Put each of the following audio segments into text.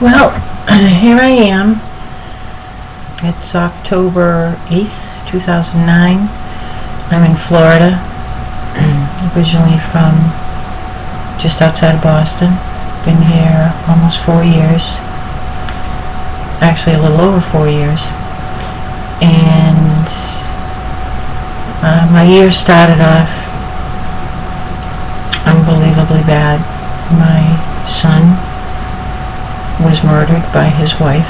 Well, here I am. It's October 8th, 2009. I'm in Florida, originally from just outside of Boston. Been here almost 4 years. Actually, a little over 4 years. And my year started off unbelievably bad. My son was murdered by his wife.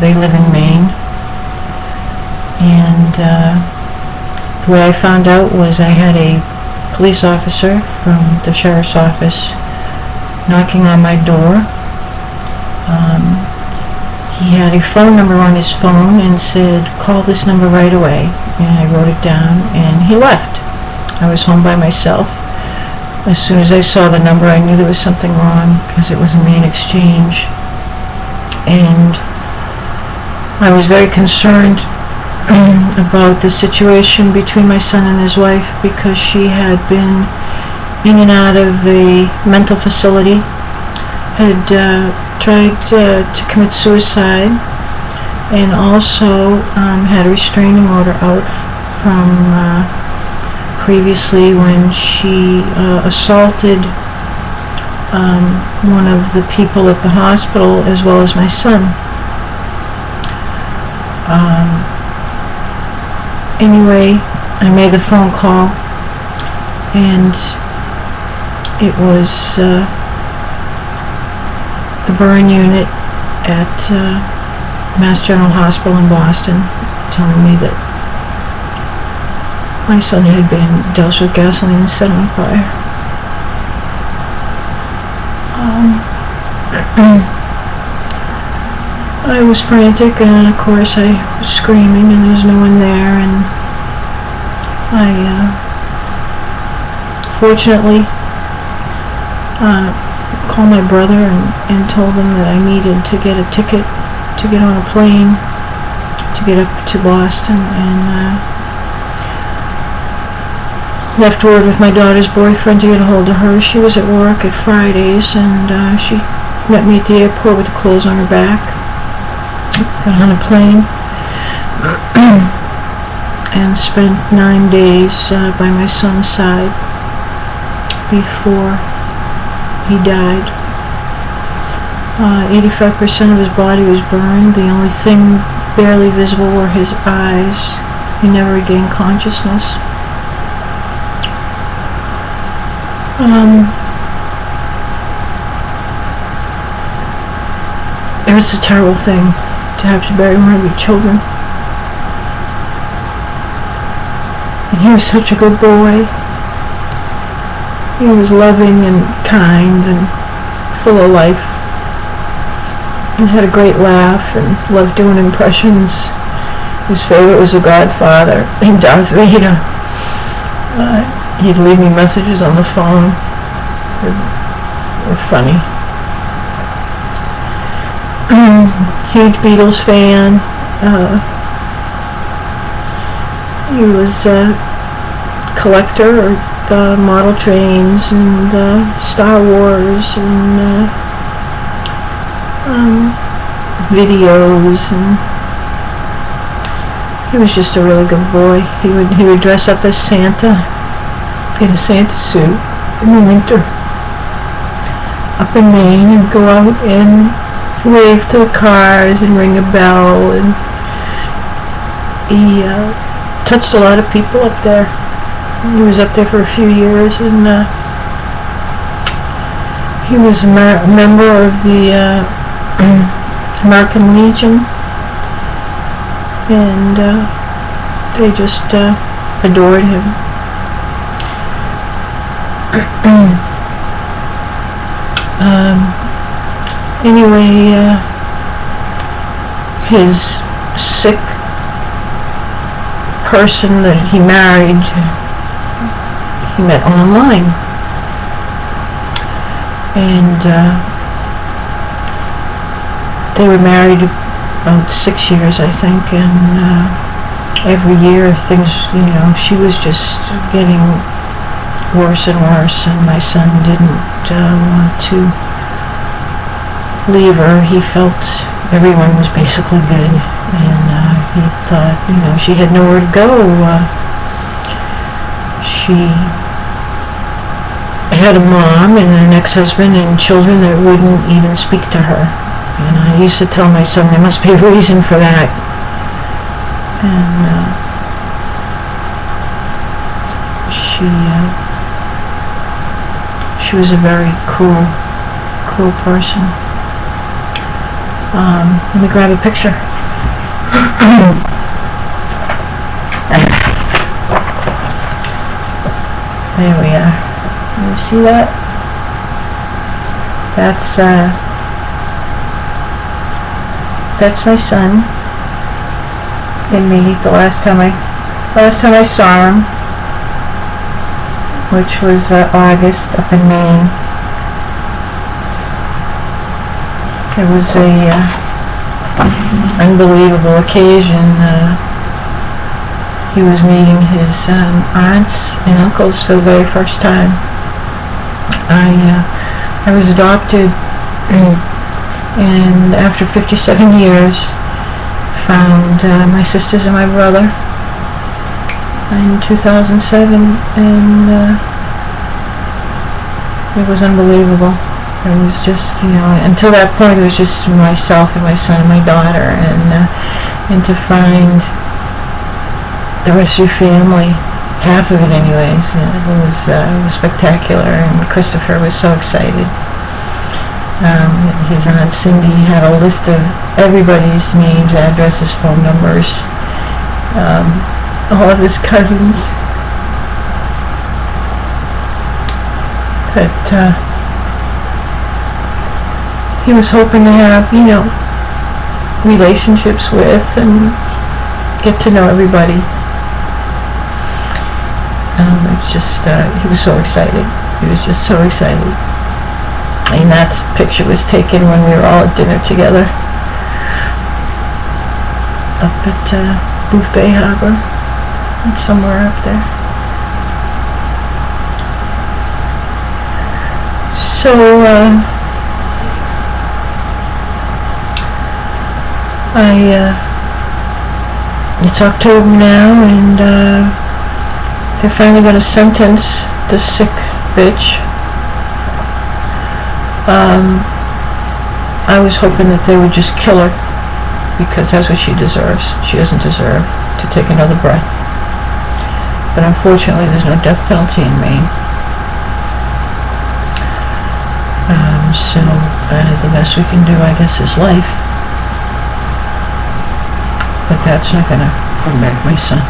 They live in Maine, and the way I found out was I had a police officer from the sheriff's office knocking on my door. He had a phone number on his phone and said, "Call this number right away." And I wrote it down, and he left. I was home by myself. As soon as I saw the number, I knew there was something wrong because it was a main exchange. And I was very concerned about the situation between my son and his wife because she had been in and out of a mental facility, had tried to commit suicide, and also had a restraining order out from previously when she assaulted one of the people at the hospital as well as my son. Anyway, I made the phone call, and it was the burn unit at Mass General Hospital in Boston telling me that my son had been doused with gasoline and set on fire. I was frantic, and of course I was screaming, and there was no one there, and I fortunately called my brother and told him that I needed to get a ticket to get on a plane to get up to Boston, and left word with my daughter's boyfriend to get a hold of her. She was at work at Fridays, and she met me at the airport with the clothes on her back. Got on a plane and spent 9 days by my son's side before he died. 85% of his body was burned. The only thing barely visible were his eyes. He never regained consciousness. It's a terrible thing to have to bury one of your children. And he was such a good boy. He was loving and kind and full of life, and had a great laugh and loved doing impressions. His favorite was The Godfather and Darth Vader. He'd leave me messages on the phone. They were funny. Huge Beatles fan. He was a collector of model trains and Star Wars and videos, and he was just a really good boy. He would dress up as Santa in a Santa suit in the winter up in Maine and go out and wave to the cars and ring a bell, and he touched a lot of people up there. He was up there for a few years, and he was a member of the American Legion, and they just adored him. Anyway, his sick person that he married, he met online, and they were married about 6 years, I think, and every year things, she was just getting worse and worse, and my son didn't want to leave her. He felt everyone was basically good, and he thought, you know, she had nowhere to go. She had a mom and an ex-husband and children that wouldn't even speak to her. And I used to tell my son there must be a reason for that. And she was a very cruel person. Let me grab a picture. There we are. You see that? That's my son and me. The last time I saw him, which was August up in Maine. It was a unbelievable occasion. He was meeting his aunts and uncles for the very first time. I was adopted, and after 57 years, found my sisters and my brother in 2007, and it was unbelievable. It was just, you know, until that point it was just myself and my son and my daughter, and to find the rest of your family, half of it anyways, it was spectacular, and Christopher was so excited. His Aunt Cindy had a list of everybody's names, addresses, phone numbers, all of his cousins. That he was hoping to have, you know, relationships with and get to know everybody. It's just, he was so excited. He was just so excited. And that picture was taken when we were all at dinner together up at Booth Bay Harbor, somewhere up there. So, it's October now, and they're finally going to sentence the sick bitch. I was hoping that they would just kill her, because that's what she deserves. She doesn't deserve to take another breath. But unfortunately, there's no death penalty in Maine. So the best we can do, I guess, is life. But that's not going to bring back my son.